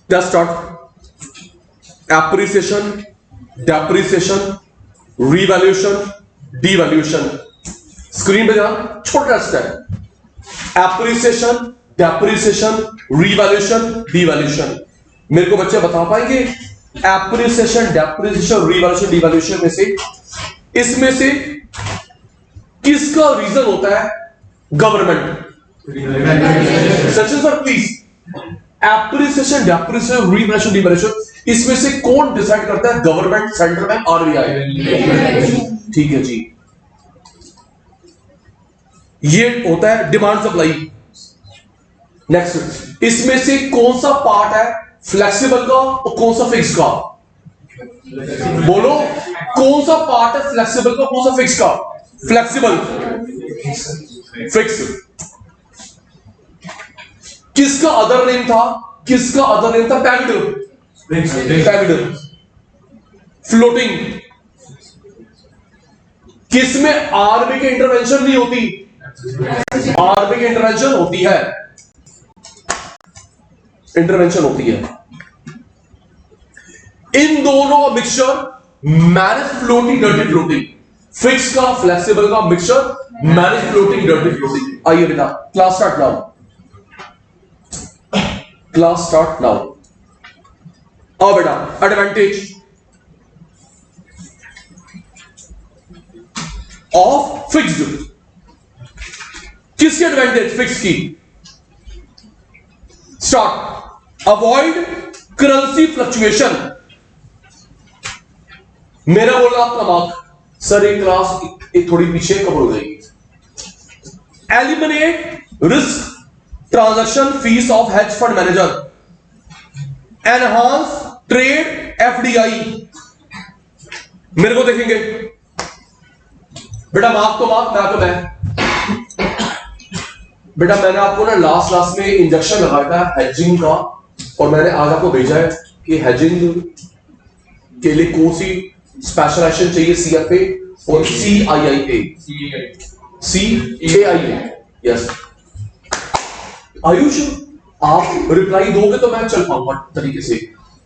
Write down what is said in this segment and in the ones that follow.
Let's start. Appreciation, depreciation, revaluation, devaluation. Screen पे ध्यान, छोटा step. Appreciation, depreciation, revaluation, devaluation. मेरे को बच्चे बता पाएंगे एप्रिसिएशन, डेप्रिसिएशन, रिवैल्यूएशन, डिवैल्यूएशन में से इसमें से किसका रीजन होता है? Government. Section sir please. Appreciation, depreciation, revaluation, devaluation इसमें से कौन डिसाइड करता है? Government, central bank, RBI. ठीक है जी. ये होता है डिमांड सप्लाई. नेक्स्ट, इसमें से कौन सा पार्ट है फ्लेक्सिबल का और कौन सा फिक्स का? बोलो, कौन सा पार्ट है फ्लेक्सिबल का, कौन सा फिक्स का? Flexible, fix. किसका अदर नेम था? किसका अदर नेम था? पैरामीटर. फ्लोटिंग. किसमें आरबी की इंटरवेंशन नहीं होती? आरबी की इंटरवेंशन होती है. इंटरवेंशन होती है. इन दोनों का mixture manage floating dirty floating. Fix का फ्लेक्सिबल का mixture manage floating dirty floating. आइए बेटा, class start now. Class start now. आओ बेटा, एडवांटेज ऑफ फिक्स्ड. किसकी एडवांटेज? फिक्स की. स्टार्ट. Avoid currency fluctuation. मेरा बोला आपका मार्क सर ये क्लास एक थोड़ी पीछे कब हो जाएगी. Eliminate risk transaction fees of hedge fund manager. Enhance trade FDI. मेरे को देखेंगे बेटा, मार्क तो मार्क, मैं तो मैं. बेटा मैंने आपको ना लास्ट में इंजेक्शन लगाया था हेजिंग का, और मैंने आज आपको भेजा है कि हेजिंग के लिए कौन सी स्पेशलाइजेशन चाहिए. सीएफए और सीआईआईए. सीएआईए. यस. आयुष, आप रिप्लाई दोगे तो मैं चल पाऊंगा तरीके से.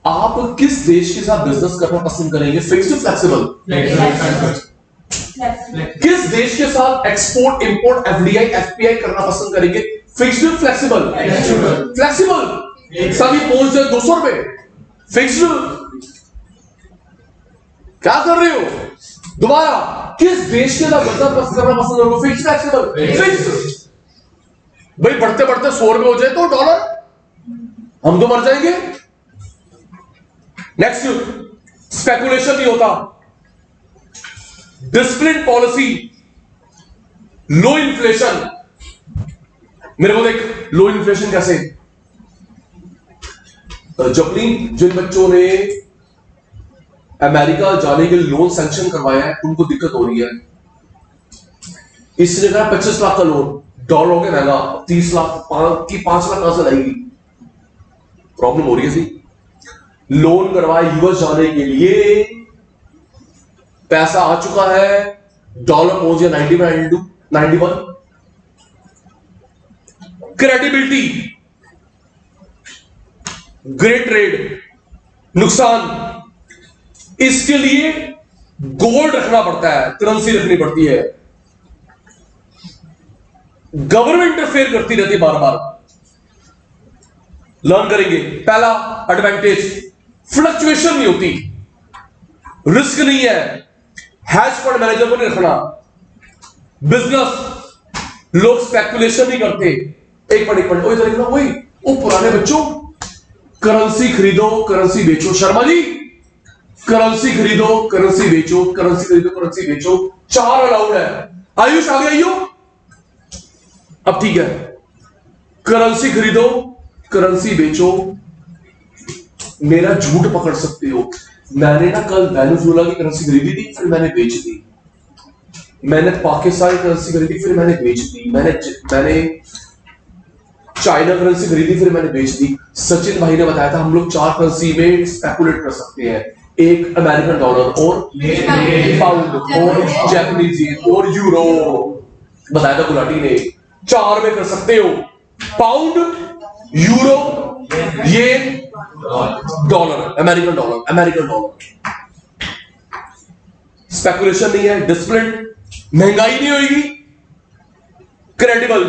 आप किस देश के साथ बिजनेस करना पसंद करेंगे? Fixed, flexible? किस देश के साथ एक्सपोर्ट, इंपोर्ट, एफडीआई, एफपीआई करना पसंद करेंगे? Fixed, flexible? फ्लेक्सिबल. सभी पहुंच जाए 200 रुपए. फिक्स्ड. क्या कर रहे हो? दोबारा, किस देश के साथ बिजनेस करना पसंद करोगे? Fixed, flexible? फिक्स्ड. भाई बढ़ते बढ़ते 100 रुपए हो जाए तो डॉलर, हम तो मर जाएंगे. नेक्स्ट, स्पेकुलेशन नहीं होता. डिसिप्लिन पॉलिसी, लो इन्फ्लेशन. मेरे को देख, लो इन्फ्लेशन कैसे? जिन बच्चों ने अमेरिका जाने के लिए लोन सैंक्शन करवाया है उनको दिक्कत हो रही है. इसने कहा 25 लाख का लोन, डॉलर हो गया महंगा, 30 लाख की 5 लाख कहां से लाएगी? प्रॉब्लम हो रही है. लोन करवाया यूएस जाने के लिए, पैसा आ चुका है, डॉलर पहुंच गया 91. क्रेडिबिलिटी, ग्रेट ट्रेड, नुकसान. इसके लिए गोल्ड रखना पड़ता है, करेंसी रखनी पड़ती है. गवर्नमेंट इंटरफेयर करती रहती है बार बार. लर्न करेंगे. पहला एडवांटेज, फ्लक्चुएशन नहीं होती, रिस्क नहीं है, हैज फंड मैनेजर को नहीं रखना. बिजनेस, लोग स्पेकुलेशन नहीं करते. एक पॉइंट वही लिखना, वही वो पुराने बच्चों, करेंसी खरीदो करेंसी बेचो. शर्मा जी, करेंसी खरीदो करेंसी बेचो, करेंसी खरीदो करेंसी बेचो. 4 अलाउड है. आयुष आ गया? आइयो अब ठीक है. करेंसी खरीदो करेंसी बेचो. मेरा झूठ पकड़ सकते हो. मैंने ना कल वेनेजुएला की करेंसी खरीदी थी, फिर मैंने बेच दी. मैंने पाकिस्तान की करेंसी खरीदी, फिर मैंने बेच दी. मैंने चाइना करेंसी खरीदी, फिर मैंने बेच दी. सचिन भाई ने बताया था हम लोग 4 करेंसी में स्पेकुलेट कर सकते हैं. एक अमेरिकन डॉलर और पाउंड और जापानीज येन और यूरो. बताया था गुलाटी ने. 4 में कर सकते हो. Pound, euro, yen, dollar, American dollar, American dollar. Speculation नहीं है, डिसिप्लिन, महंगाई नहीं होगी, क्रेडिबल,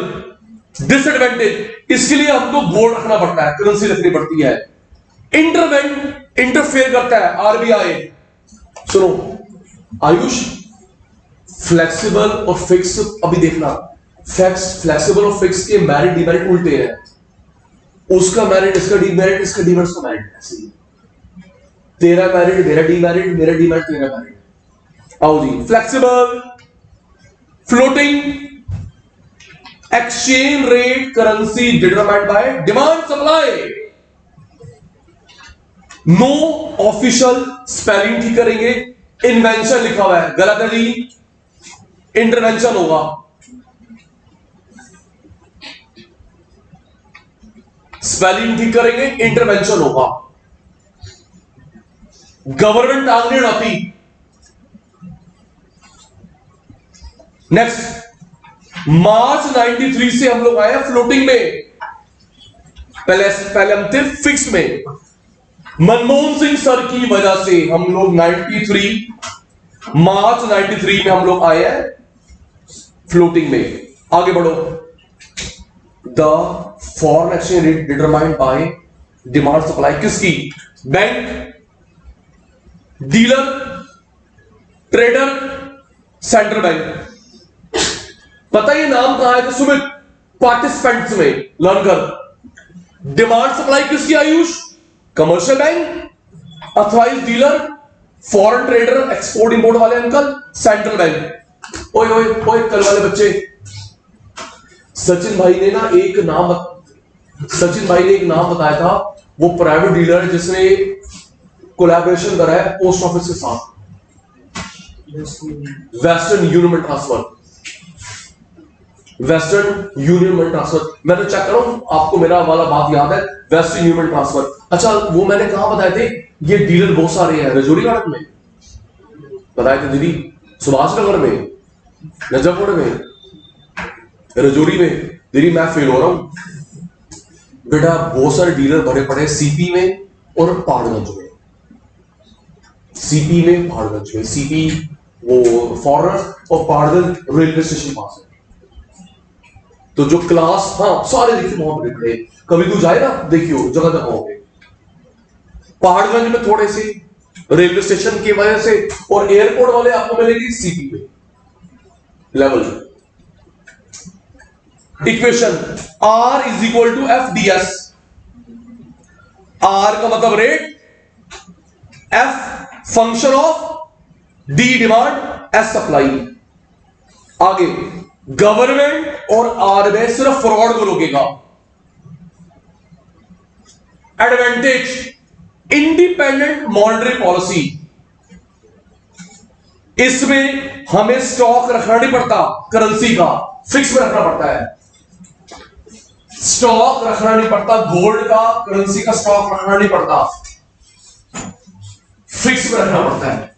डिसएडवांटेज, इसके लिए हमको गोल्ड रखना पड़ता है, करेंसी रखनी पड़ती है। इंटरफेयर करता है आरबीआई। सुनो आयुष, फ्लेक्सिबल और फिक्स, अभी देखना, फ्लेक्सिबल और फिक्स के मैरिट डिमेरिट उल्टे हैं। उसका मैरिट इसका डिमेरिट, इसका डिमेरिट उसका मैरिट, ऐसे ही। तेरा मैरिट मेरा डिमेरिट, मेरा डिमेरिट तेरा मैरिट। आओ जी, flexible, floating, exchange rate currency determined by demand supply. No official spelling ठीक करेंगे, इन्वेंशन लिखा हुआ है, गलत है जी, इंटरवेंशन होगा। स्पेलिंग ठीक करेंगे, इंटरवेंशन होगा। गवर्नमेंट टांग नहीं उड़ाती। नेक्स्ट, मार्च 93 से हम लोग आए फ्लोटिंग में, पहले हम थे फिक्स में। मनमोहन सिंह सर की वजह से हम लोग 93 मार्च 93 में हम लोग आए हैं फ्लोटिंग में। आगे बढ़ो। The foreign exchange rate determined by demand supply, किसकी? Bank, dealer, trader, central bank. पता ये नाम कहां है? तो सुमित पार्टिसिपेंट्स में लर्न कर। डिमांड सप्लाई किसकी Ayush? Commercial bank, authorised dealer, foreign trader, export import वाले अंकल, सेंट्रल बैंक। ओए ओए ओए, कल वाले बच्चे, सचिन भाई ने ना एक नाम बताया था, वो प्राइवेट डीलर जिसने कोलैबोरेशन करा है पोस्ट ऑफिस के साथ, western union money transfer. Western union money transfer, मैं तो चेक करूं, आपको मेरा वाला बात याद है, वेस्टर्न यूनियन मनी ट्रांसफर। अच्छा, वो मैंने कहां बताए थे? ये डीलर बहुत सारे हैं, रजौरी गार्डन में बताए थे दीदी, सुभाष नगर में, नजफगढ़ में, रजौरी में। दीदी मैं फेल हो रहा हूं बेटा, बहुत सारे डीलर बड़े पड़े सीपी में और पहाड़गंज में। सीपी में, पहाड़गंज में। सीपी वो फॉरनर और पहाड़गंज रेलवे स्टेशन पास है। तो जो क्लास, हाँ सारे देखिए वहां बड़े पड़े, कभी तू जाए ना देखियो, जगह जगह होंगे। पहाड़गंज में थोड़े से रेलवे स्टेशन की वजह से, और एयरपोर्ट वाले आपको मिलेगी सीपी में level. Equation R is equal to FDS। R का मतलब rate, F function of, D demand, S supply. आगे गवर्नमेंट और आरबीआई सिर्फ फ्रॉड को रोकेगा। एडवांटेज, इंडिपेंडेंट मॉनेटरी पॉलिसी, इसमें हमें स्टॉक रखना नहीं पड़ता, करेंसी का फिक्स में रखना पड़ता है। स्टॉक रखना नहीं पड़ता, गोल्ड का, करेंसी का स्टॉक रखना नहीं पड़ता, फिक्स में रखना पड़ता है।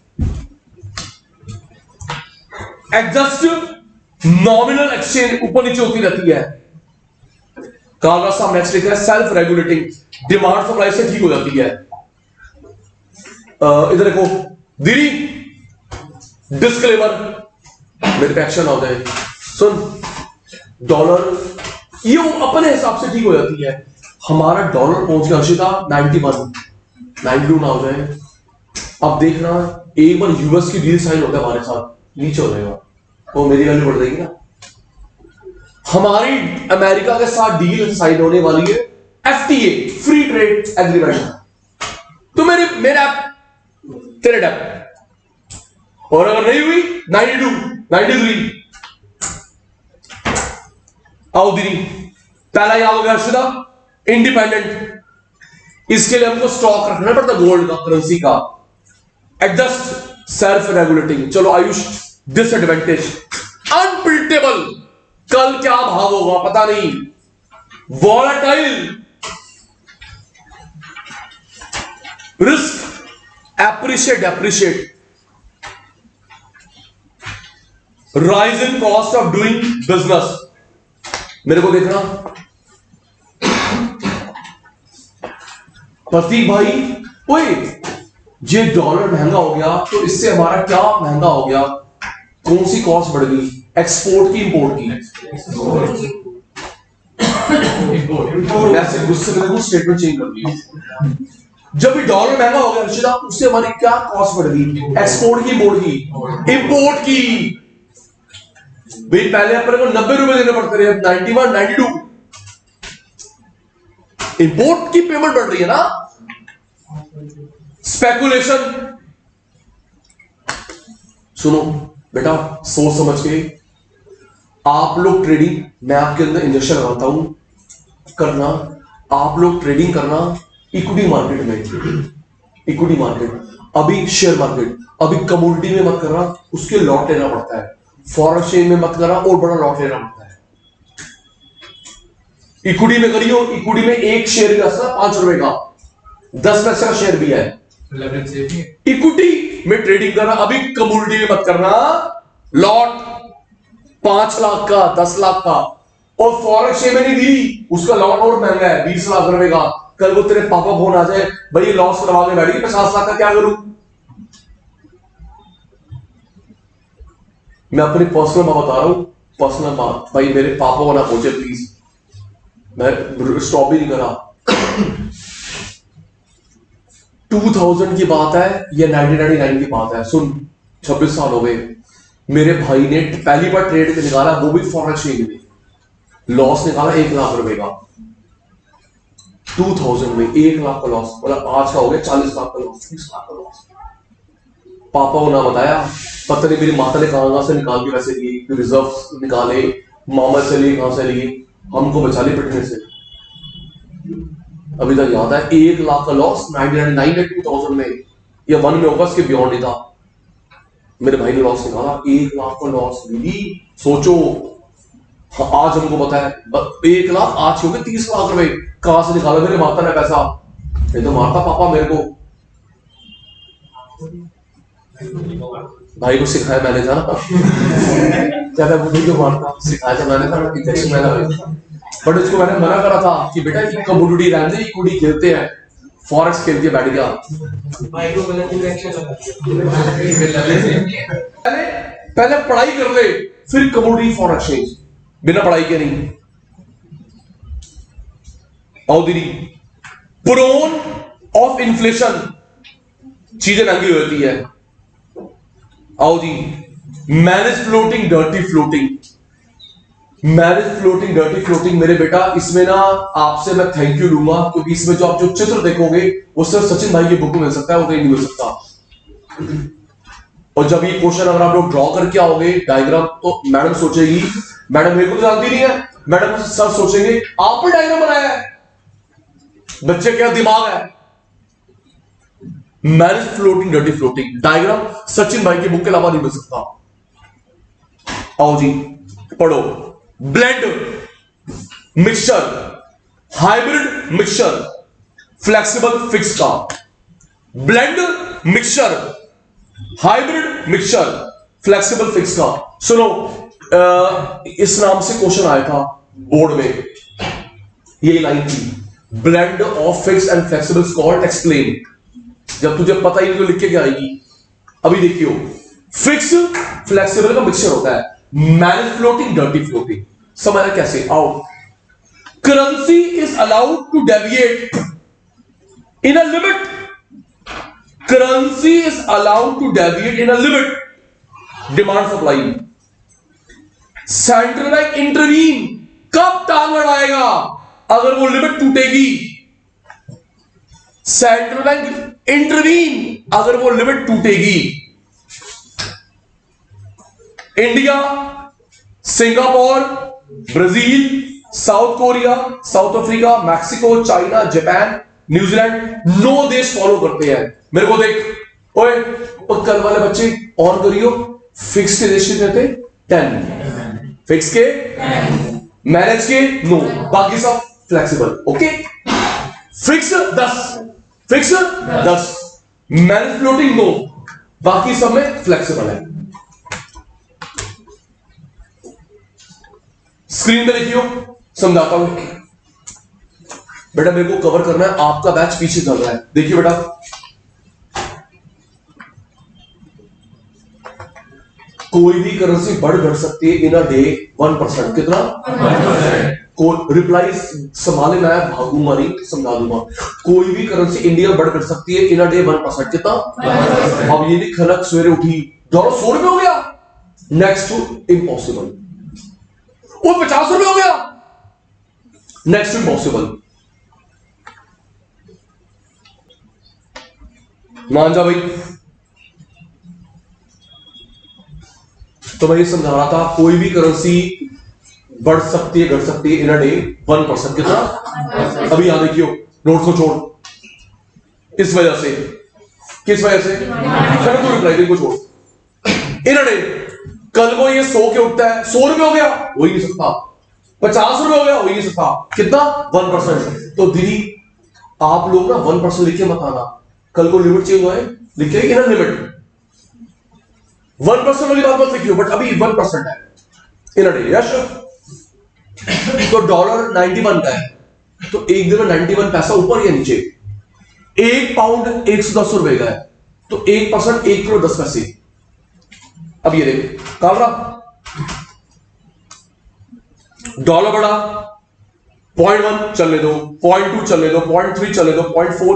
एडजस्ट नॉमिनल एक्सचेंज ऊपर नीचे होती रहती है। कागज साहब नेक्स्ट लिखा है, सेल्फ रेगुलेटिंग, डिमांड सप्लाई से ठीक हो जाती है। इधर देखो दीदी, डिस्क्लेमर, मेरे पे एक्शन आ जाए। सुन, डॉलर ये अपने हिसाब से ठीक हो जाती है। हमारा डॉलर पहुंच गया अर्शिता 91, 92 ना हो जाए। अब देखना, एक बार यूएस की डील साइन होता है हमारे साथ, नीचे हो जाएगा, तो मेरी वैल्यू बढ़ जाएगी ना। हमारी अमेरिका के साथ डील साइन होने वाली है, FTA, फ्री ट्रेड एग्रीमेंट। तो मेरा तेरे डैप, और अगर नहीं हुई 92, 93। आओ दीदी, पहला याद हो गया अर्शिता, इंडिपेंडेंट। इसके लिए हमको स्टॉक रखना पड़ता गोल्ड का, करेंसी का। Adjust self regulating. चलो आयुष, डिसएडवांटेज, अनप्रिडिक्टेबल, कल क्या भाव होगा पता नहीं, volatile, risk, appreciate, depreciate, rise in cost of doing business. मेरे को देखना, प्रतीक भाई, ओए ये डॉलर महंगा हो गया तो इससे हमारा क्या महंगा हो गया? कौन सी कॉस्ट बढ़ गई? एक्सपोर्ट की इंपोर्ट की? ऐसे गुस्से में स्टेटमेंट चेंज कर दिया। जब भी डॉलर महंगा हो गया अर्षिता, उससे हमारी क्या कॉस्ट बढ़ गई? एक्सपोर्ट की इंपोर्ट की? इंपोर्ट की। भाई पहले अपने को 90 रुपए देने पड़ते रहे, अब 91 92। इंपोर्ट की पेमेंट बढ़ रही है ना। स्पेकुलेशन, सुनो बेटा, सोच समझ के आप लोग ट्रेडिंग, मैं आपके अंदर इंजेक्शन लगाता हूं करना, आप लोग ट्रेडिंग करना इक्विटी मार्केट में। इक्विटी मार्केट, अभी शेयर मार्केट, अभी कमोडिटी में मत करना, उसके लॉट लेना पड़ता है। फॉरेन एक्सचेंज में मत करना और बड़ा लॉट लेना पड़ता है। इक्विटी में करियो, इक्विटी में एक शेयर का 5 रुपए का, 10 पैसे का शेयर भी है। इक्विटी में ट्रेडिंग करना, अभी कमोडिटी में मत करना, लॉट 5 लाख का, 10 लाख का, और फॉरेन एक्सचेंज में नहीं दी, उसका लॉट और महंगा है 20 लाख रुपए का। कल को तेरे पापा फोन आ जाए, भाई ये लॉस करवा के बैठी 50 लाख का, क्या करूं? मैं अपनी पर्सनल बात बता रहा हूं, पर्सनल बात, भाई मेरे पापा को ना पूछे प्लीज, मैं स्टॉप भी नहीं करा। 2000 की बात है या 1999 की बात है, सुन 26 साल हो गए। मेरे भाई ने पहली बार ट्रेड निकाला, वो भी फॉरेन एक्सचेंज में, लॉस निकाला 1 लाख रुपए का। 2000 में 1 लाख का लॉस, मतलब आज का हो गया 40 लाख का लॉस, 30 लाख का लॉस। पापा को ना बताया, पता नहीं मेरी माता ने कहां से निकाल के पैसे लिए, रिजर्व निकाले, मामा से लिए, कहां से लिए, हमको बचा ली पिटने से। अभी तक याद है, 1 लाख का लॉस 1999 में, 2000 में या 1 में होगा, इसके बियॉन्ड नहीं था। मेरे भाई ने लॉस निकाला, 1 लाख का लॉस मिली। सोचो आज हमको पता है 1 लाख आज हो गए 30 लाख रुपए, कहां से निकाला मेरे माता ने पैसा? नहीं तो मारता पापा मेरे को, भाई को सिखाया मैंने था ना। क्या बुद्धि को मारता, सिखाया था मैंने था, इंजेक्शन मैंने। बट उसको मैंने मना करा था कि बेटा ये कमोडिटी रहने दे, इक्विटी खेलते हैं, फॉरेक्स खेल के बैठ गया। पहले पढ़ाई कर ले, फिर कमोडिटी फॉरेन एक्सचेंज, बिना पढ़ाई के नहीं। आओ दीदी, प्रोन ऑफ इन्फ्लेशन, चीजें महंगी होती है। आओ जी, manage floating dirty floating, manage floating dirty floating. मेरे बेटा इसमें ना आपसे मैं थैंक यू लूंगा, क्योंकि इसमें जो आप जो चित्र देखोगे वो सिर्फ सचिन भाई की बुक में मिल सकता है, वो कहीं नहीं मिल सकता। और जब ये क्वेश्चन अगर आप लोग ड्रॉ करके आओगे डायग्राम, तो मैडम सोचेगी, मैडम मेरे को तो जानती नहीं है, मैडम सर सोचेंगे आपने डायग्राम बनाया है, बच्चे क्या दिमाग है। Manage floating dirty floating diagram Sachin भाई की बुक के अलावा नहीं मिल सकता। आओ जी पढ़ो, blend mixture, hybrid mixture, flexible fix का, blend mixture, hybrid mixture, flexible fix का। सुनो इस नाम से क्वेश्चन आया था बोर्ड में, ये लाइन थी, blend of fix and flexible called explain. जब तुझे पता ही नहीं तो लिख के क्या आएगी? अभी देखियो, फिक्स फ्लेक्सिबल का मिक्सचर होता है, मैनेज फ्लोटिंग डर्टी फ्लोटिंग। समझना कैसे? आओ, currency is allowed to deviate in a limit, currency is allowed to deviate in a limit, demand supply. Central bank intervene, कब टांग अड़ाएगा? अगर वो लिमिट टूटेगी। सेंट्रल बैंक इंटरवीन अगर वो लिमिट टूटेगी। India, Singapore, Brazil, South Korea, South Africa, Mexico, China, Japan, न्यूजीलैंड, 9 देश फॉलो करते हैं। मेरे को देख, ओए कल वाले बच्चे और करियो, फिक्स के देश कितने थे? 10, फिक्स के, मैनेज के 9, बाकी सब flexible. Okay, fix 10, fix 10, manage floating 9, बाकी सब में फ्लेक्सिबल है। स्क्रीन पे देखियो, समझाता हूं। बेटा मेरे को कवर करना है, आपका बैच पीछे चल रहा है। देखिए बेटा, कोई भी करेंसी बढ़ घट सकती है इन अ डे 1%। कितना? 1%। को रिप्लाई संभाले, मैं भागूंगा नहीं, समझा दूंगा। कोई भी करेंसी इंडिया बढ़ घट सकती है इन अ डे 1%। कितना? 1%। अब ये नहीं खनक सवेरे उठी डॉलर 100 रुपए हो गया, नेक्स्ट टू इम्पॉसिबल। वो 50 रुपए हो गया, नेक्स्ट टू इम्पॉसिबल। मान जा भाई। तो मैं ये समझा रहा था, कोई भी करेंसी बढ़ सकती है घट सकती है इन अ डे 1%। कितना? अभी यहां देखियो, नोट को छोड़, इस वजह से, किस वजह से? रिप्लाई को छोड़, इन अ डे। कल को ये 100 के उठता है, 100 रुपए हो गया, हो ही नहीं सकता। 50 रुपए हो गया, हो ही नहीं सकता। कितना? 1%। तो दीदी आप लोग ना 1% लिखे मत आना, कल को लिमिट चेंज हुआ है, लिखे इन लिमिट 1% वाली बात मत लिखियो, बट अभी 1% है इन अ डे। यस। तो डॉलर 91 का है, तो एक दिन में 91 पैसा ऊपर या नीचे? 1 पाउंड 110 रुपए का है, तो 1% 1 करोड़ 10 पैसे। अब ये देख काल डॉलर बढ़ा, 0.1 चलने दो, 0.2 चलने दो, 0.3 चलने दो, 0.4,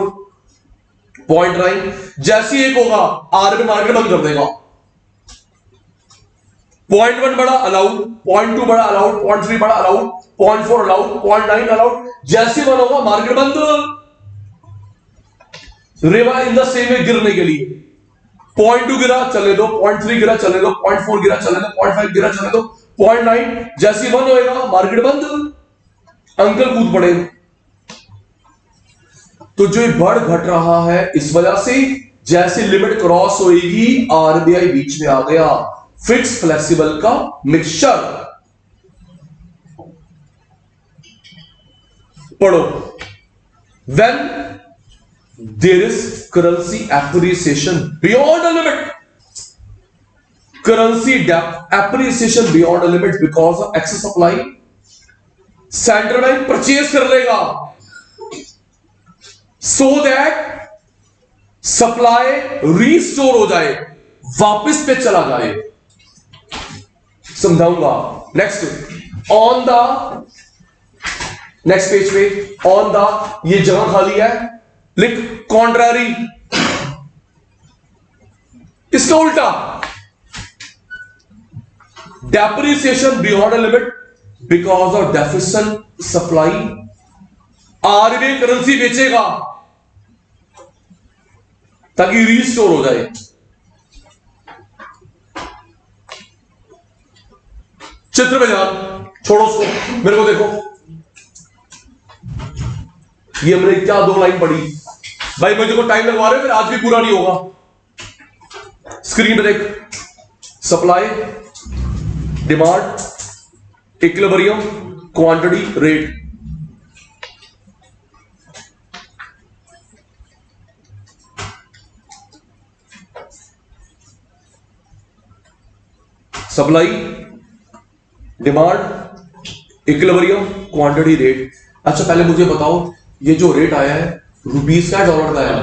0.9, जैसी एक होगा आरबीआई मार्केट बंद कर देगा। 0.1 बड़ा अलाउड, 0.2 बड़ा अलाउड, 0.3 बड़ा अलाउड, 0.4 अलाउड, 0.9 अलाउड, जैसे वन होगा मार्केट बंद। रेवा इन द सेम वे गिरने के लिए 0.2 गिरा चले दो, 0.3 गिरा चले दो, 0.4 गिरा चले दो, 0.5 गिरा चले दो, 0.9, जैसी वन होएगा मार्केट बंद, अंकल कूद पड़े। तो जो बढ़ घट रहा है इस वजह से, जैसे लिमिट क्रॉस होएगी आरबीआई बीच में आ गया। फिक्स फ्लेक्सिबल का मिक्सचर पढ़ो। When there is currency appreciation beyond a limit, currency appreciation beyond a limit because of excess supply, central bank purchase कर लेगा सो दैट सप्लाई रीस्टोर हो जाए, वापस पे चला जाए। समझाऊंगा। Next on the next page पे ऑन द, ये जगह खाली है, लिख कॉन्ट्रारी, इसका उल्टा depreciation beyond a limit because of deficient supply, RBI currency बेचेगा ताकि रीस्टोर हो जाए। चित्र में ध्यान छोड़ो उसको, मेरे को देखो, ये हमने क्या 2 लाइन पढ़ी भाई, मुझे को टाइम लगवा रहे हो, फिर आज भी पूरा नहीं होगा। स्क्रीन पे देख, supply, demand, equilibrium, quantity, rate. Supply, demand, equilibrium, quantity, rate. अच्छा पहले मुझे बताओ, ये जो रेट आया है रुपीस का डॉलर का है?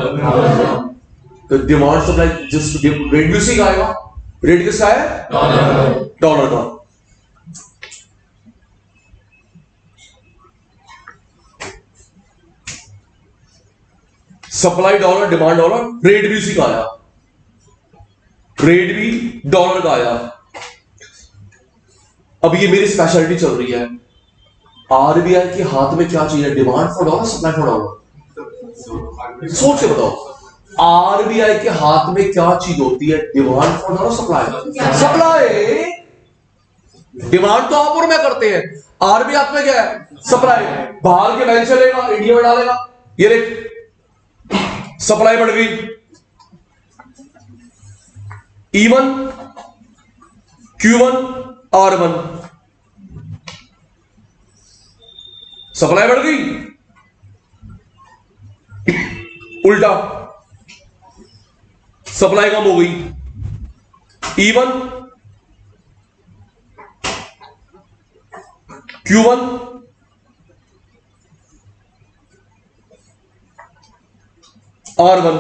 तो डिमांड सप्लाई जिस रेट भी उसी का आएगा। रेट किसका है? डॉलर का। Supply dollar, demand dollar, rate भी उसी का आया, रेट भी डॉलर का आया। अब ये मेरी स्पेशलिटी चल रही है, आरबीआई के हाथ में क्या चीज है? Demand for dollar, supply for dollar. सोच के बताओ, आरबीआई के हाथ में क्या चीज होती है? Demand for dollar, supply. Supply, demand तो आप और मैं करते हैं, आरबीआई हाथ में क्या है? सप्लाई। बाहर के बैंक से लेगा, इंडिया में डालेगा। ये देख, सप्लाई बढ़ गई, E1, Q1, R1, सप्लाई बढ़ गई। उल्टा सप्लाई कम हो गई, E1, Q1, R1,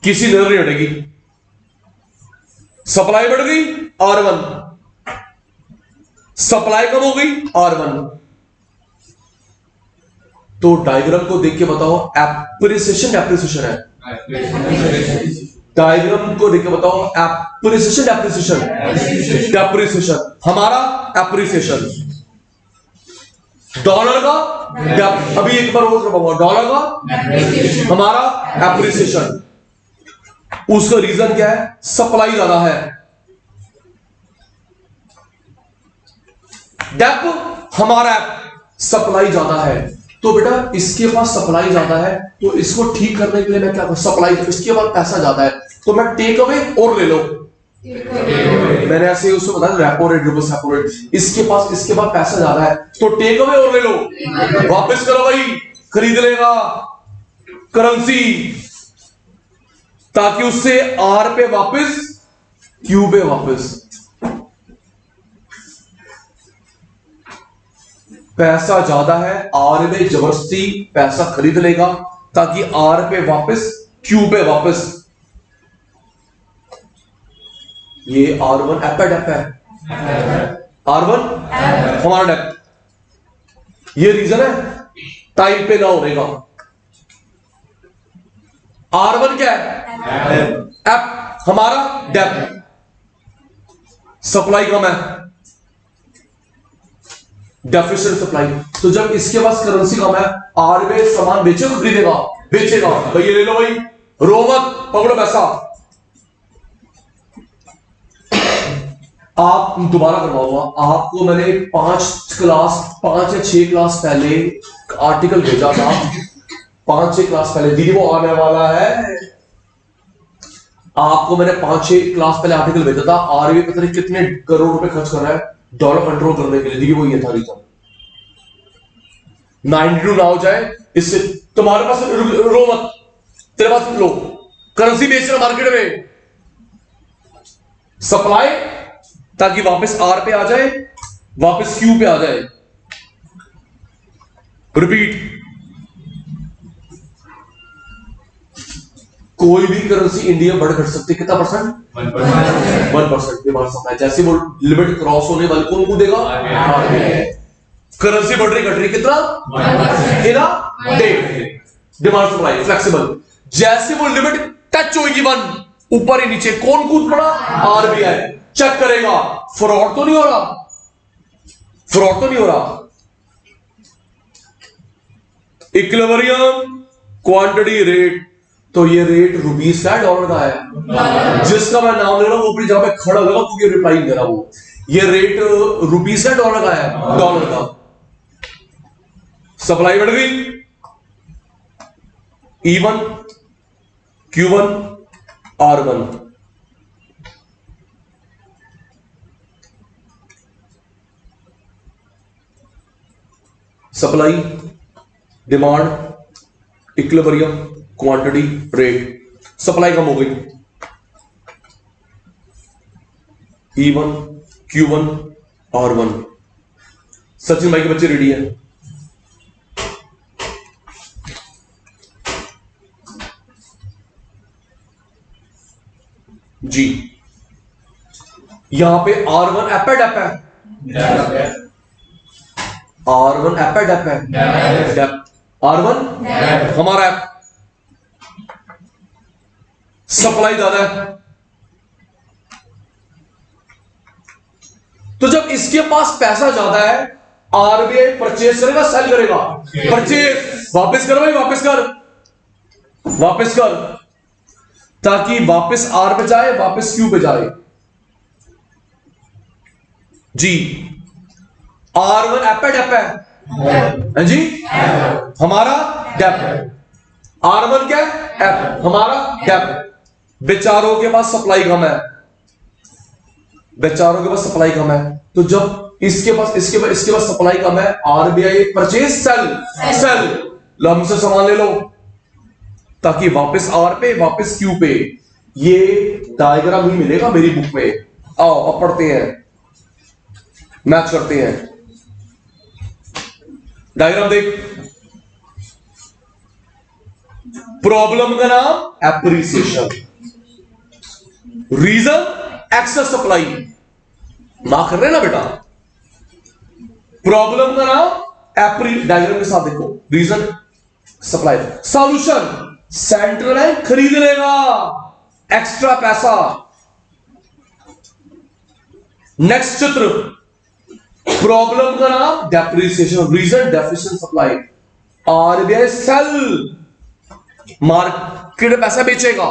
किसी नजर नहीं हटेगी, सप्लाई बढ़ गई R1, सप्लाई कम हो गई R1। तो डायग्राम को देख के बताओ एप्रिसिएशन डेप्रिसिएशन है, डायग्राम को देख के बताओ एप्रिसिएशन डेप्रिसिएशन, डेप्रिसिएशन हमारा एप्रिसिएशन, डॉलर का अभी एक बार और करवाऊंगा, डॉलर का हमारा एप्रिसिएशन। उसका रीजन क्या है? सप्लाई ज्यादा है, डेप हमारा सप्लाई ज्यादा है। तो बेटा इसके पास सप्लाई ज्यादा है तो इसको ठीक करने के लिए मैं क्या करूं? सप्लाई, इसके पास पैसा ज्यादा है तो मैं टेक अवे और ले लो, मैंने ऐसे उसको बताया repo rate reverse repo rate, इसके पास पैसा ज्यादा है तो टेक अवे और ले लो, वापस करो भाई, खरीद लेगा करेंसी, ताकि उससे आर पे वापस क्यू पे वापस। पैसा ज्यादा है, आर में जबरदस्ती पैसा खरीद लेगा ताकि आर पे वापस क्यू पे वापस। ये R1 एप है, R1 हमारा डेप, ये रीजन है टाइम पे ना होने का। R1 क्या है? एप हमारा डेप, सप्लाई कम है, डेफिशिएंट सप्लाई। तो जब इसके पास करेंसी कम है, आर में सामान बेचेगा खरीदेगा, बेचेगा भाई ये ले लो भाई, रो मत, पकड़ो पैसा। आप दोबारा करवाऊंगा आपको, मैंने 5 या 6 क्लास पहले आर्टिकल भेजा था, 5-6 क्लास पहले, दीदी वो आने वाला है, आपको मैंने 5-6 क्लास पहले आर्टिकल भेजा था, आरबीआई पता नहीं कितने करोड़ रुपए खर्च कर रहा है डॉलर कंट्रोल करने के लिए। देखिए वो ये था रीजन, 92 ना हो जाए इससे। तुम्हारे पास रो मत, तेरे पास लो, करेंसी बेच रहा मार्केट में, सप्लाई ताकि वापस आर पे आ जाए, वापस क्यू पे आ जाए। रिपीट, कोई भी करेंसी इंडिया बढ़ घट सकती है, कितना परसेंट? 1%। डिमांड सप्लाई, जैसे वो लिमिट क्रॉस होने वाली कौन कूदेगा? करेंसी बढ़ रही घट रही कितना? डिमांड सप्लाई फ्लेक्सिबल, जैसे वो लिमिट टच होगी 1 ऊपर ही नीचे कौन कूद पड़ा? आरबीआई चेक करेगा फ्रॉड तो नहीं हो रहा, फ्रॉड तो नहीं हो रहा। इक्विलिब्रियम क्वांटिटी रेट, तो ये रेट रुपीस का डॉलर का है, जिसका मैं नाम ले रहा हूं वो अपनी जगह पे खड़ा लगा क्योंकि रिप्लाई दे रहा हूं। ये रेट रुपीस का डॉलर का है, डॉलर का। सप्लाई बढ़ गई, E1 Q1 R1, supply demand equilibrium quantity rate, supply कम हो गई, E1 Q1 R1। सचिन भाई के बच्चे रेडी हैं? जी, यहां पे R1 एपेड एप है, R1 एपेड एप है, R1 हमारा ऐप, सप्लाई ज्यादा है। तो जब इसके पास पैसा ज्यादा है, आरबीआई परचेज करेगा सेल करेगा? परचेज, वापस कर भाई, वापस कर, वापस कर, ताकि वापस आर पे जाए, वापस क्यू पे जाए। जी, R1 एपेड एप है जी, हमारा डेप, R1 क्या है? एप, हमारा डेप। बेचारों के पास सप्लाई कम है, बेचारों के पास सप्लाई कम है, तो जब इसके पास सप्लाई कम है, आरबीआई परचेज सेल लो, हमसे सामान ले लो ताकि वापस आर पे वापस क्यू पे। ये डायग्राम ही मिलेगा मेरी बुक में, आओ अब पढ़ते हैं, मैच करते हैं। डायग्राम देख, प्रॉब्लम का नाम appreciation, reason excess supply, mark कर रहे ना बेटा। प्रॉब्लम का नाम डायग्राम के साथ देखो, reason supply, solution central bank खरीद लेगा एक्स्ट्रा पैसा। नेक्स्ट चित्र, प्रॉब्लम का नाम depreciation, reason deficient supply, RBI sell market में पैसा बेचेगा।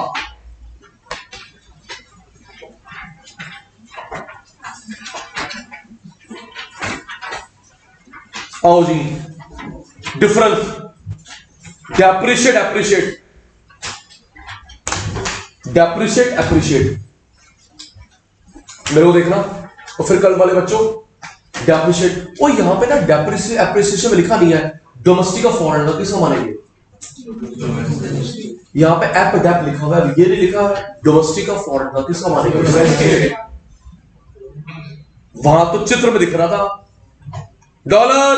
आओ जी, difference, depreciate appreciate, depreciate appreciate, मेरे को देखना। और फिर कल वाले बच्चों डेप्रिशिएट, और यहां पे ना डेप्रिशिएट एप्रिशिएशन में लिखा नहीं है डोमेस्टिक और फॉरेन का, किसको मानेंगे? यहां पे एप डेप लिखा हुआ है, ये नहीं लिखा है डोमेस्टिक और फॉरेन का, किसको मानेंगे? वहां तो चित्र में दिख रहा था डॉलर।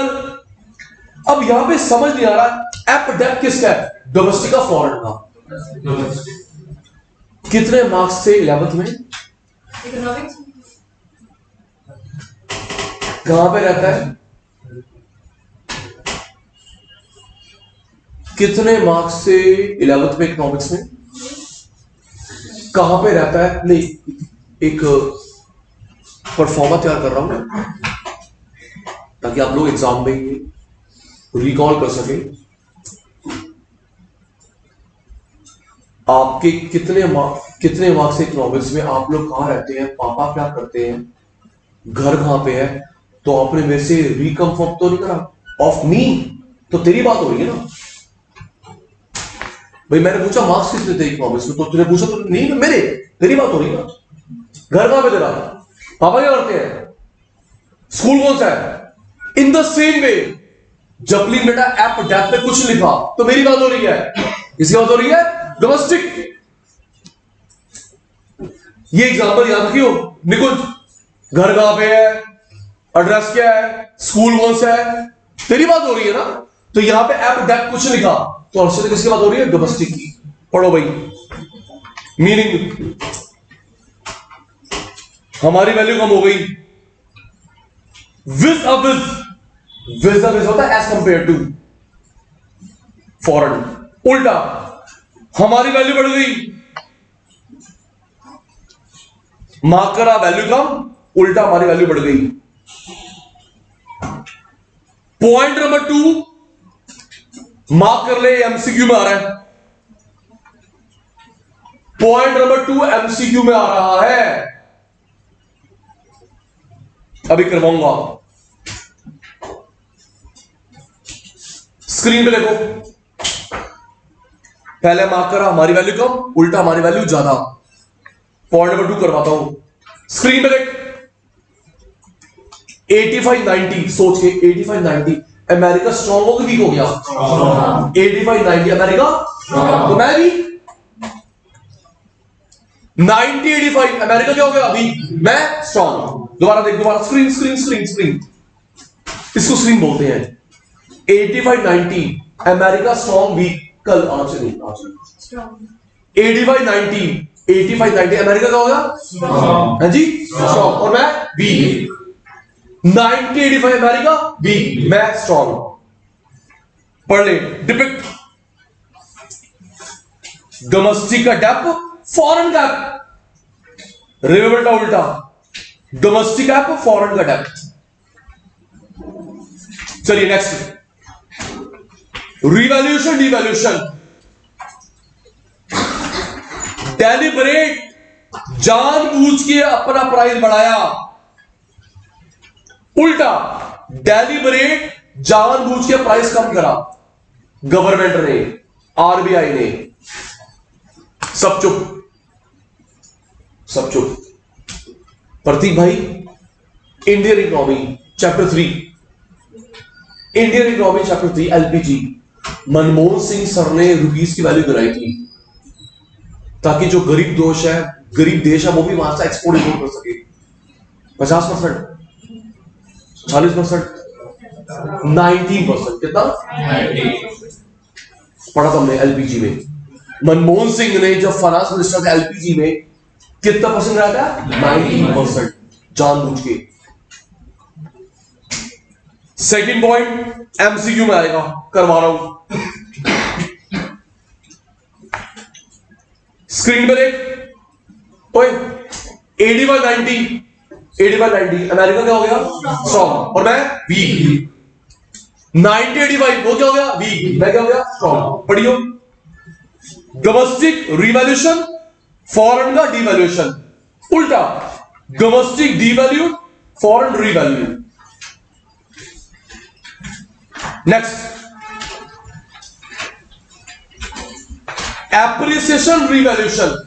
अब यहां पे समझ नहीं आ रहा एप डेप किसका है, डोमेस्टिक और फॉरेन का। कितने मार्क्स थे 11th में? इकोनॉमिक्स कहां पे रहता है? कितने मार्क्स से 11th में इकोनॉमिक्स में? कहां पे रहता है? नहीं, एक परफॉर्मा तैयार कर रहा हूं मैं, ताकि आप लोग एग्जाम में रिकॉल कर सके। आपके कितने मार्क्स इकोनॉमिक्स में? आप लोग कहां रहते हैं, पापा क्या करते हैं, घर कहां पे है? तो आपने मेरे से रिकंफर्म तो नहीं करा ऑफ मी, तो तेरी बात हो रही है ना भाई। मैंने पूछा मार्क्स कितने थे इकोनॉमिक्स में, तो तूने पूछा तो नहीं मेरे, तेरी बात हो रही है ना। घर कहां पे तेरा, पापा क्या करते हैं, स्कूल कौन सा है? इन द सेम वे जपलीन बेटा ऐप डेप पे कुछ लिखा तो मेरी बात हो रही है, किसकी बात हो रही है? डोमेस्टिक। ये एग्जांपल याद रखियो निकुंज, घर कहां पे है, एड्रेस क्या है, स्कूल कौन सा है, तेरी बात हो रही है ना। तो यहां पे ऐप डेप कुछ लिखा तो अर्षद किसकी बात हो रही है? डोमेस्टिक की। पढ़ो भाई, मीनिंग हमारी वैल्यू कम हो गई, विज होता है एज कंपेयर टू फॉरेन, उल्टा हमारी वैल्यू बढ़ गई, मार्क करा वैल्यू कम, उल्टा हमारी वैल्यू बढ़ गई। पॉइंट नंबर 2 मार्क कर ले, एमसीक्यू में आ रहा है। पॉइंट नंबर 2 एमसीक्यू में आ रहा है, अभी करवाऊंगा। स्क्रीन पे देखो, पहले मार्क करा हमारी वैल्यू कम, उल्टा हमारी वैल्यू ज्यादा। पॉइंट नंबर 2 करवाता हूं, स्क्रीन पे देख। 85-90 सोच के, 85-90 अमेरिका स्ट्रॉन्ग हो गया वीक हो गया? 85-90 अमेरिका, तो मैं भी 90-85 अमेरिका क्या हो गया अभी, मैं स्ट्रॉन्ग। दोबारा देख, दोबारा स्क्रीन स्क्रीन स्क्रीन स्क्रीन, इसको स्क्रीन बोलते हैं। 85-90 अमेरिका स्ट्रॉन्ग वीक, कल आज नहीं 85-90 अमेरिका का होगा हाँ जी स्ट्रॉन्ग, और मैं वीक। 90-85 अमेरिका वीक, मैं स्ट्रॉन्ग। पढ़ ले, डिपिक्ट डोमेस्टिक का डेप, फॉरेन का रिवर्बल का उल्टा, डोमेस्टिक ऐप, फॉरेन का डेप। चलिए नेक्स्ट, रिवैल्यूएशन डिवैल्यूएशन। डेलिबरेट जानबूझ के अपना प्राइस बढ़ाया, उल्टा डेलिबरेट जानबूझ के प्राइस कम करा। गवर्नमेंट ने, आरबीआई ने, सब चुप, सब चुप। प्रतीक भाई, Indian economy chapter 3, Indian economy chapter 3 LPG, Manmohan Singh sir ने रुपीस की वैल्यू गिराई थी ताकि जो गरीब देश है वो भी वहां से एक्सपोर्ट इंपोर्ट कर सके। 50%, 40%, 19%। कितना? 19। पढ़ा था हमने एलपीजी में। मनमोहन सिंह ने जब फाइनेंस मिनिस्टर था एलपीजी में कितना परसेंट रहा था? 19%, जानबूझ के। सेकंड पॉइंट एमसीक्यू में आएगा, करवा रहा हूं, स्क्रीन पर देख। ओए 80/90, 80/90 अमेरिका क्या हो गया? स्ट्रॉन्ग, और मैं वीक। 90/85 वो क्या हो गया? वीक, मैं क्या हो गया? स्ट्रॉन्ग। पढ़ियो, डोमेस्टिक रिवैल्यूएशन, फॉरेन का डिवैल्यूएशन, उल्टा domestic devalued, foreign revalued. Next, appreciation revaluation.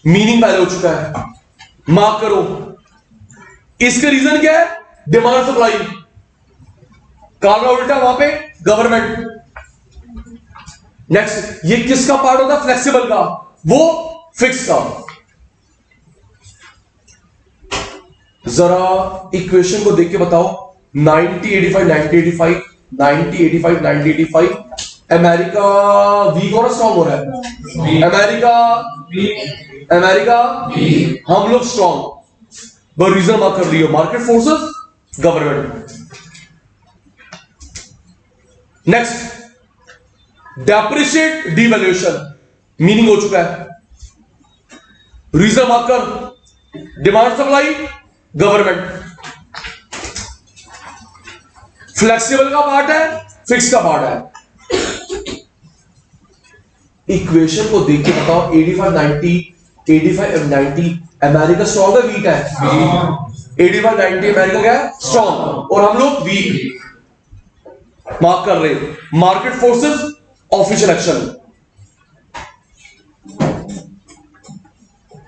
Meaning पहले हो चुका है, मार्क करो। इसका रीजन क्या है? Demand supply. काला उल्टा वहां पे गवर्नमेंट। नेक्स्ट, ये किसका पार्ट होता है? फ्लेक्सिबल का, वो फिक्स का। जरा इक्वेशन को देख के बताओ। 90/85, 90/85, 90/85, 90/85। अमेरिका वीक हो रहा, स्ट्रॉन्ग हो रहा है? अमेरिका हम लोग स्ट्रॉन्ग। वो रीजन मार्क कर लियो, market forces, government. Next, depreciate devaluation. Meaning हो चुका है, रीजन मार्क कर, डिमांड सप्लाई, गवर्नमेंट। फ्लेक्सिबल का पार्ट है, फिक्स का पार्ट है। इक्वेशन को देख के बताओ। 85/90, 85/90 अमेरिका स्ट्रॉन्ग है वीक है? 85/90 अमेरिका क्या है? स्ट्रॉन्ग, और हम लोग वीक। मार्क कर रहे, मार्केट फोर्सेस, ऑफिशियल एक्शन।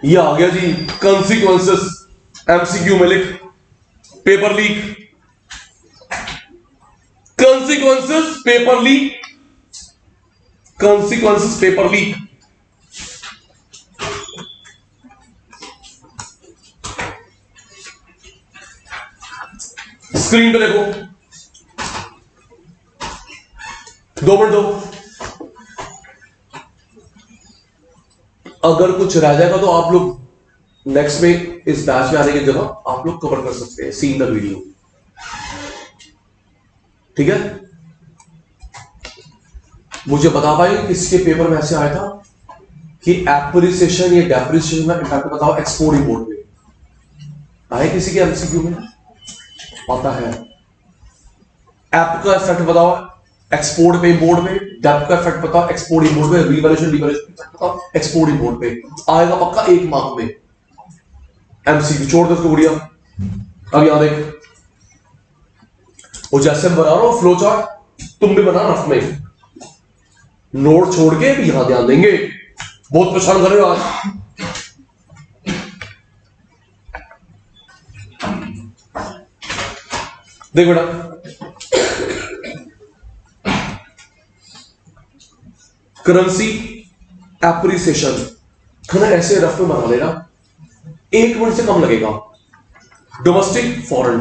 ये आ गया जी कंसीक्वेंसेस। एमसीक्यू में लिख, paper leak, consequences paper leak, consequences paper leak. Screen पे देखो, 2 मिनट दो। अगर कुछ रह जाएगा तो आप लोग नेक्स्ट में इस बैच में आने की जगह आप लोग कवर कर सकते हैं, सीन द वीडियो। ठीक है, मुझे बता पाए किसके पेपर में ऐसे आया था कि एप्रिसिएशन या डेप्रिसिएशन का इम्पैक्ट बताओ एक्सपोर्ट इंपोर्ट में। आए किसी के एमसीक्यू में? पता है। एप का इफेक्ट बताओ एक्सपोर्ट पे इंपोर्ट पे, डेप का इफेक्ट बताओ एक्सपोर्ट इंपोर्ट पे, रिवैल्यूएशन डिवैल्यूएशन बताओ एक्सपोर्ट इंपोर्ट पे। आएगा पक्का 1 मार्क में एमसीक्यू। छोड़ दो उसको गुड़िया। अब यहां देख, वो जैसे बना रहा हूं फ्लो चार्ट, तुम भी बना रफ में। नोट छोड़ के भी यहां ध्यान देंगे। बहुत परेशान कर रहे हो आज। देख बेटा, करेंसी एप्रिसिएशन खाना ऐसे रफ में बना लेना, 1 मिनट से कम लगेगा। Domestic, foreign,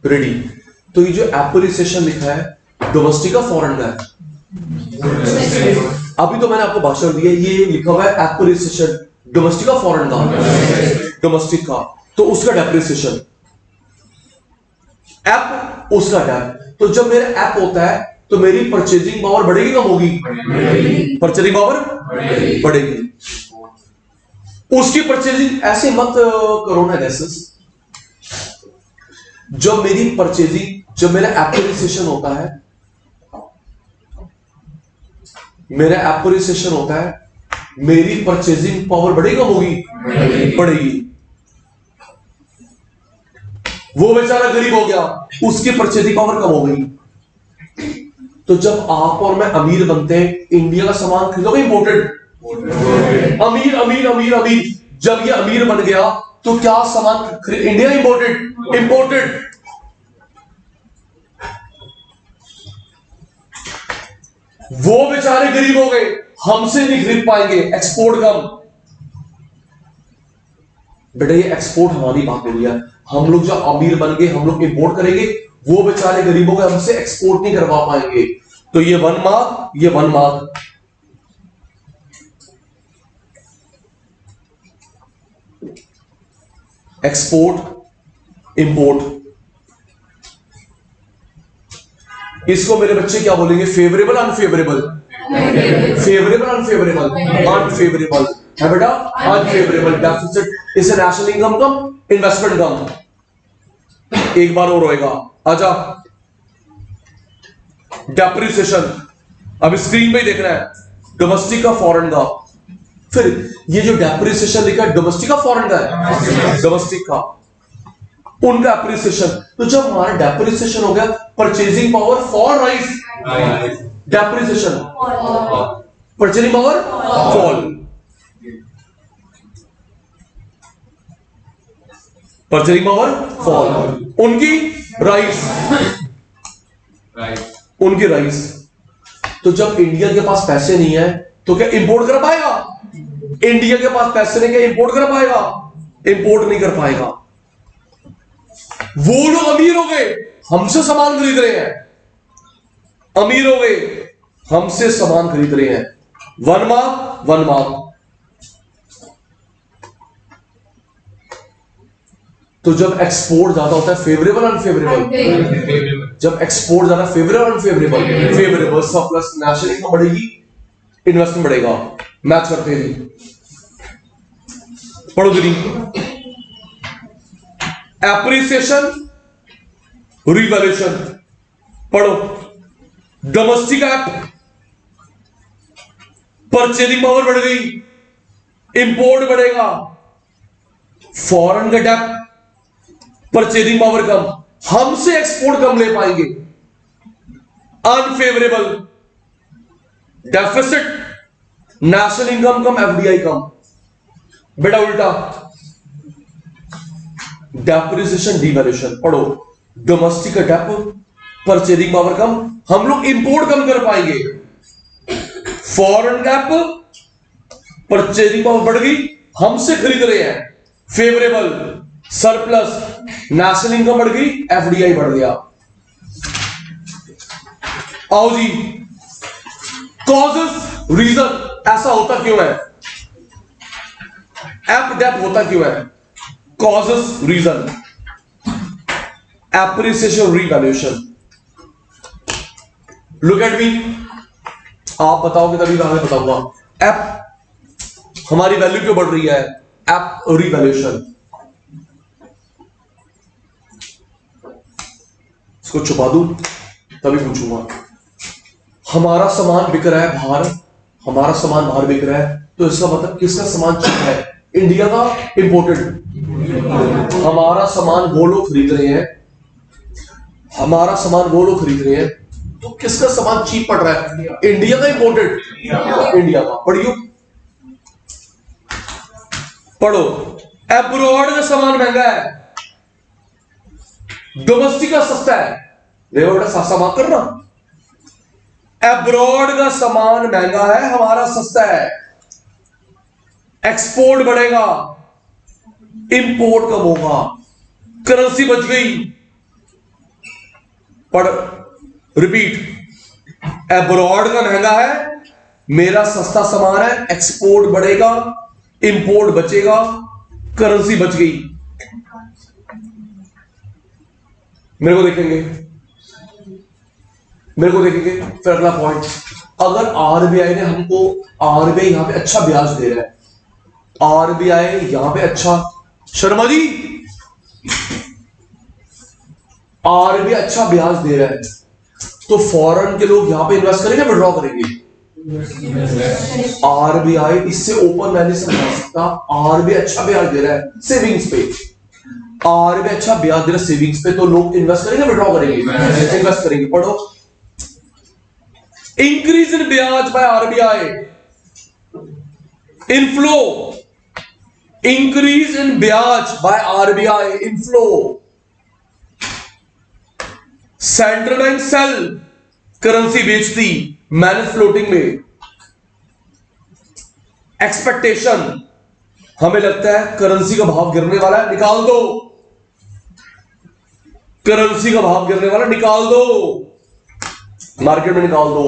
ready. तो ये जो एप्रिसिएशन लिखा है डोमेस्टिक का फॉरेन का है? अभी तो मैंने आपको भाषण दिया, ये लिखा हुआ है एप्रिसिएशन डोमेस्टिक का फॉरेन का? डोमेस्टिक का। तो उसका डेप्रिसिएशन, एप उसका डेप। तो जब मेरा एप होता है तो मेरी परचेजिंग पावर बढ़ेगी कम होगी? परचेजिंग पावर बढ़ेगी। उसकी परचेजिंग ऐसे मत करो ना एनालिसिस। जब मेरी परचेजिंग, जब मेरा एप्रिसिएशन होता है, मेरा एप्रिसिएशन होता है, मेरी परचेजिंग पावर बढ़ेगी कम होगी? बढ़ेगी। वो बेचारा गरीब हो गया, उसकी परचेजिंग पावर कम हो गई। तो जब आप और मैं अमीर बनते हैं, इंडिया का सामान खरीदोगे इंपोर्टेड? अमीर अमीर अमीर अमीर। जब ये अमीर बन गया तो क्या सामान इंडिया इंपोर्टेड? इंपोर्टेड। वो बेचारे गरीब हो गए, हमसे नहीं खरीद पाएंगे, एक्सपोर्ट कम। बेटा ये एक्सपोर्ट हमारी बात हो रही है। हम लोग जो अमीर बन गए, हम लोग इंपोर्ट करेंगे, वो बेचारे गरीबों को हमसे एक्सपोर्ट नहीं करवा पाएंगे। तो ये 1 मार्क, ये 1 मार्क। एक्सपोर्ट इंपोर्ट, इसको मेरे बच्चे क्या बोलेंगे? Favourable unfavourable? Favourable unfavourable? Unfavourable है बेटा, unfavourable. Deficit is national income कम इन्वेस्टमेंट कम। एक बार और होएगा, आजा। डेप्रिसिएशन, अब स्क्रीन पे ही देखना है, डोमेस्टिक का फॉरेन का। फिर ये जो डेप्रिसिएशन लिखा है, डोमेस्टिक का फॉरेन का है? डोमेस्टिक का। उनका एप्रिसिएशन, तो जब हमारा डेप्रिसिएशन हो गया, purchasing power fall rise, depreciation purchasing power fall, purchasing power fall, उनकी राइज, उनकी राइज। तो जब इंडिया के पास पैसे नहीं है तो क्या इंपोर्ट कर पाएगा? इंडिया के पास पैसे नहीं, क्या इंपोर्ट कर पाएगा? इंपोर्ट नहीं कर पाएगा। वो लोग अमीर हो गए, हमसे सामान खरीद रहे हैं, अमीर हो गए, हमसे सामान खरीद रहे हैं। 1 मार्क, 1 मार्क। तो जब एक्सपोर्ट ज्यादा होता है, फेवरेबल अनफेवरेबल? जब एक्सपोर्ट ज्यादा, favourable unfavourable? Favourable. Surplus, national income बढ़ेगी, इन्वेस्टमेंट बढ़ेगा। मैच करते हैं जी, पढ़ो दीदी। एप्रिसिएशन, रिवैल्यूएशन, पढ़ो। डोमेस्टिक एक्ट, परचेजिंग पावर बढ़ गई, इंपोर्ट बढ़ेगा। फॉरेन का डेप्ट, परचेजिंग पावर कम, हमसे एक्सपोर्ट कम ले पाएंगे, अनफेवरेबल। डेफिसिट, नेशनल इनकम कम, एफडीआई कम। बेटा उल्टा, डेप्रिसिएशन, डिवैल्यूएशन, पढ़ो। डोमेस्टिक का डेप्ट, परचेजिंग पावर कम, हम लोग इंपोर्ट कम कर पाएंगे। फॉरेन डेप्ट, परचेजिंग पावर बढ़ गई, हमसे खरीद रहे हैं, फेवरेबल। सरप्लस, नेशनल इनकम बढ़ गई, एफडीआई बढ़ गया। आओ जी, कॉजेस, रीजन, ऐसा होता क्यों है? एप डेप होता क्यों है? Causes, reason, appreciation, revaluation. Look at me, आप बताओगे तभी मैं आगे बताऊंगा। एप, हमारी वैल्यू क्यों बढ़ रही है? App revaluation. इसको छुपा दूं तभी पूछूंगा। हमारा सामान बिक रहा है बाहर, हमारा सामान बाहर बिक रहा है, तो इसका मतलब किसका सामान चीप है? इंडिया का, इंपोर्टेड। हमारा सामान वो लोग खरीद रहे हैं, हमारा सामान वो लोग खरीद रहे हैं, तो किसका सामान चीप पड़ रहा है? इंडिया का, इंपोर्टेड? इंडिया का। पढ़ियो, पढ़ो। अब्रॉड का सामान महंगा है, डोमेस्टिक का सस्ता है। देखो बेटा, सस्ता मत करना। अब्रॉड का सामान महंगा है, हमारा सस्ता है। एक्सपोर्ट बढ़ेगा, इंपोर्ट कम होगा, करेंसी बच गई। पढ़, रिपीट। अब्रॉड का महंगा है, मेरा सस्ता सामान है, एक्सपोर्ट बढ़ेगा, इंपोर्ट बचेगा, करेंसी बच गई। मेरे को देखेंगे, मेरे को देखेंगे। फिर अगला पॉइंट, अगर आरबीआई ने हमको, आरबीआई यहां पे अच्छा ब्याज दे रहा है, आरबीआई यहां पे अच्छा, शर्मा जी, आरबीआई अच्छा ब्याज दे रहा है, तो फॉरेन के लोग यहां पे इन्वेस्ट करेंगे, विड्रॉ करेंगे? आरबीआई इससे ओपन वैल्यू समझा सकता, आरबीआई अच्छा ब्याज दे रहा है सेविंग्स पे, आरबीआई अच्छा ब्याज दे रहा है सेविंग्स पे, तो लोग इन्वेस्ट करेंगे, विड्रॉ करेंगे? इन्वेस्ट करेंगे। पढ़ो, इंक्रीज इन ब्याज by RBI, inflow, increase in ब्याज by RBI, inflow. Central bank sell, currency बेचती, मैनेज फ्लोटिंग में। एक्सपेक्टेशन, हमें लगता है करेंसी का भाव गिरने वाला है, निकाल दो। करेंसी का भाव गिरने वाला, निकाल दो, मार्केट में निकाल दो।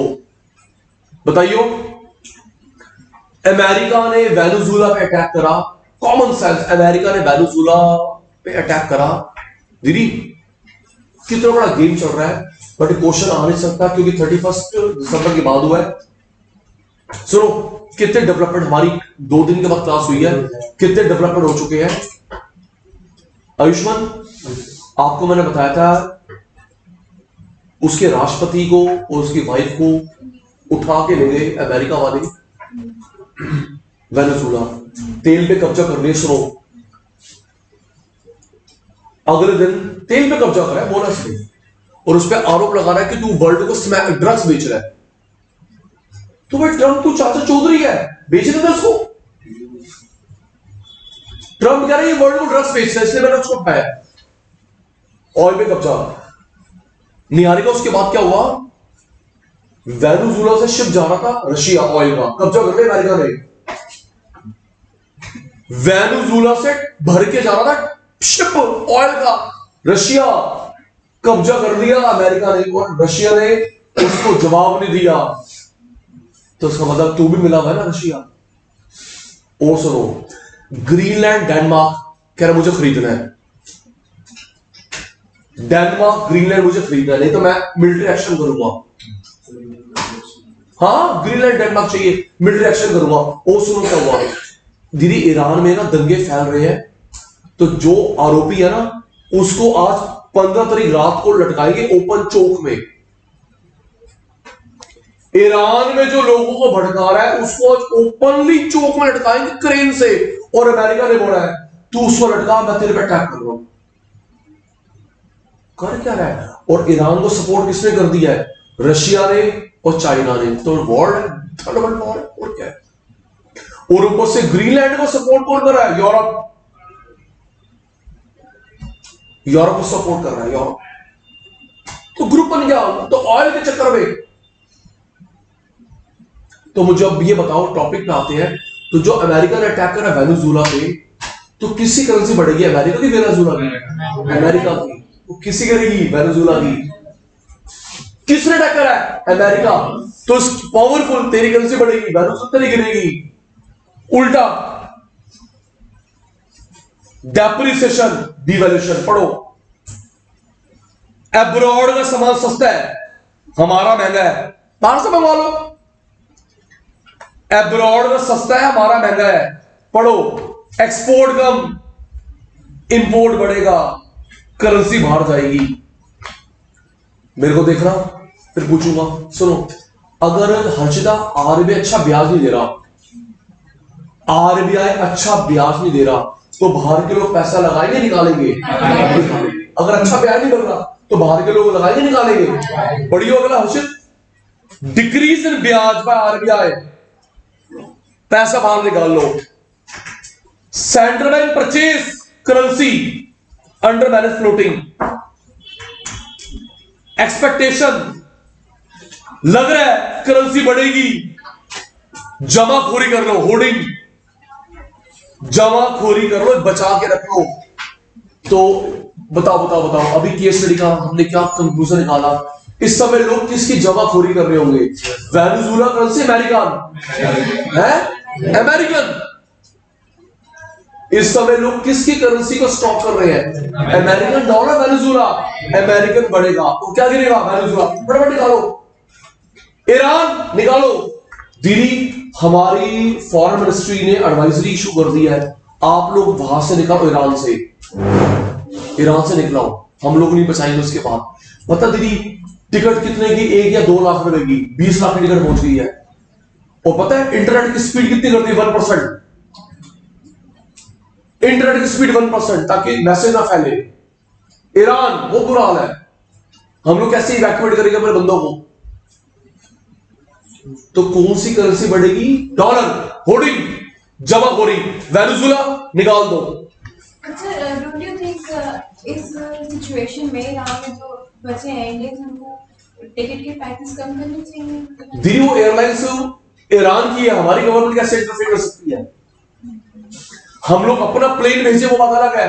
बताइयो, अमेरिका ने वेनेजुएला पे अटैक करा, कॉमन सेंस, अमेरिका ने वेनेजुएला पे अटैक करा। दीदी कितना बड़ा गेम चल रहा है, बट क्वेश्चन आ नहीं सकता क्योंकि 31 दिसंबर के बाद हुआ है। सुनो, कितने डेवलपमेंट हमारी 2 दिन के बाद क्लास हुई है, कितने डेवलपमेंट हो चुके हैं। आयुष्मान, आपको मैंने बताया था उसके राष्ट्रपति को और उसकी वाइफ को उठा के ले गए अमेरिका वाले वेनेजुएला, तेल पे कब्जा करने। सुनो, अगले दिन तेल पे कब्जा करा है बोनस में, और उस पर आरोप लगा रहा है कि तू वर्ल्ड को ड्रग्स बेच रहा है। तो भाई ट्रंप, तू चाचा चौधरी है, बेचने दे उसको। ट्रंप कह रहा है ये वर्ल्ड को ड्रग्स बेच रहा है, इसलिए मैंने उसको उठाया। ऑयल पे कब्जा, निहारिका। उसके बाद क्या हुआ, वेनेजुएला से शिप जा रहा था रशिया, ऑयल का कब्जा कर लिया अमेरिका ने। वेनेजुएला से भर के जा रहा था शिप ऑयल का, रशिया कब्जा कर लिया अमेरिका ने, और रशिया ने उसको जवाब नहीं दिया। तो उसका मतलब तू भी मिला हुआ है ना रशिया। और सुनो, ग्रीनलैंड डेनमार्क कह रहा मुझे खरीदना है, डेनमार्क ग्रीनलैंड मुझे खरीदना है, नहीं तो मैं मिलिट्री एक्शन करूंगा। हाँ, ग्रीनलैंड डेनमार्क चाहिए, मिलिट्री एक्शन करूंगा। और सुनो क्या हुआ दीदी, ईरान में ना दंगे फैल रहे हैं, तो जो आरोपी है ना उसको आज 15 तारीख रात को लटकाएंगे ओपन चौक में। ईरान में जो लोगों को भड़का रहा है उसको आज ओपनली चौक में लटकाएंगे क्रेन से, और अमेरिका ने बोला है तू उसको लटका, मैं तेरे पे अटैक कर रहा हूं। कर क्या रहा है, और ईरान को सपोर्ट किसने कर दिया है, रशिया ने और चाइना ने। तो वॉर है, थर्ड वर्ल्ड वॉर है, और क्या है। और ऊपर से ग्रीनलैंड को सपोर्ट कौन कर रहा है, यूरोप। यूरोप को सपोर्ट कर रहा है, यूरोप। तो ग्रुप बन गया, तो ऑयल के चक्कर में। तो मुझे अब ये बताओ, टॉपिक पे आते हैं। तो जो अमेरिका ने अटैक करा वेनेजुएला पे, तो किसकी करेंसी बढ़ेगी, अमेरिका की वेनेजुएला की? अमेरिका की। तो किसी करेगी, वेनेजुएला की। किसने अटैक करा है, अमेरिका। तो पावरफुल, तेरी करेंसी बढ़ेगी, वेनेजुएला तेरी गिरेगी। उल्टा डेप्रिसिएशन, डिवैल्यूएशन। पढ़ो, एब्रॉड का सामान सस्ता है, हमारा महंगा है, बाहर से मंगवा लो। एब्रॉड का सस्ता है, हमारा महंगा है। पढ़ो, एक्सपोर्ट कम, इंपोर्ट बढ़ेगा, करेंसी बाहर जाएगी। मेरे को देखना, फिर पूछूंगा। सुनो, अगर हर्षिता आरबीआई अच्छा ब्याज नहीं दे रहा, आरबीआई अच्छा ब्याज नहीं दे रहा, तो बाहर के लोग पैसा लगाएंगे, निकालेंगे? अगर अच्छा ब्याज नहीं मिल रहा तो बाहर के लोग लगाएंगे, निकालेंगे? बढ़िया अगला हर्षित, डिक्रीज इन ब्याज बाय आरबीआई, पैसा बाहर निकाल लो। Central bank purchase currency under manage floating. Expectation, लग रहा है करेंसी बढ़ेगी, जमाखोरी कर लो, होर्डिंग, जमाखोरी कर लो, बचा के रख लो। तो बताओ बताओ बताओ, अभी केस स्टडी का हमने क्या कंक्लूजन निकाला? इस समय लोग किसकी जमाखोरी कर रहे होंगे? वेनेजुएला करेंसी, अमेरिकन है, अमेरिकन। इस समय लोग किसकी करेंसी को स्टॉक कर रहे हैं? American dollar, Venezuela. अमेरिकन बढ़ेगा तो क्या गिरेगा? वेनेजुएला। फटाफट निकालो, ईरान निकालो। दीदी, हमारी फॉरेन मिनिस्ट्री ने एडवाइजरी इशू कर दिया है, आप लोग वहां से निकालो, ईरान से, ईरान से निकलाओ, हम लोग नहीं बचाएंगे। उसके बाद पता दीदी टिकट कितने की, 1 या 2 लाख रुपए की, 20 लाख की टिकट पहुंच गई है। और पता है इंटरनेट की स्पीड कितनी करती है? 1%। इंटरनेट की स्पीड 1%, ताकि मैसेज ना फैले। ईरान, वो बुरा हाल है। हम लोग कैसे इवैक्यूएट करेंगे अपने बंदों को? तो कौन सी करेंसी बढ़ेगी? डॉलर, होर्डिंग, जमाखोरी। वेनेजुएला निकाल दो। अच्छा, डोंट यू थिंक इस सिचुएशन में ईरान में जो बचे हैं इंडियंस, उनको टिकट के प्राइसेस कम करने चाहिए? दीदी, वो एयरलाइंस ईरान की है, हमारी गवर्नमेंट कैसे इंटरफेयर कर सकती है? हम लोग अपना प्लेन भेजे वो बात अलग है,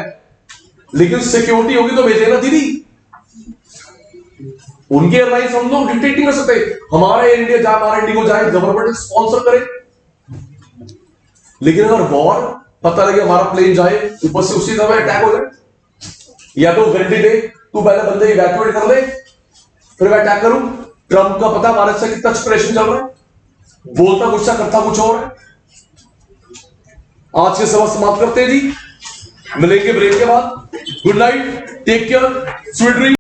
लेकिन सिक्योरिटी होगी तो भेजेगा ना दीदी। उनकी एयरलाइंस हम लोग डिक्टेट नहीं कर सकते, हमारा एयर इंडिया जाए, हमारा इंडिगो जाए, गवर्नमेंट स्पॉन्सर करे। लेकिन अगर वॉर पता लगे हमारा प्लेन जाए, ऊपर से उसी समय अटैक हो जाए, या तो गारंटी दे तू पहले बंदे इवैक्यूएट कर ले फिर मैं अटैक करूं। ट्रंप का पता भारत से कितना प्रेशर चल रहा है, बोलता गुस्सा करता कुछ और है। आज के सबक समाप्त करते हैं जी, मिलेंगे ब्रेक के बाद। Good night, take care, sweet dream.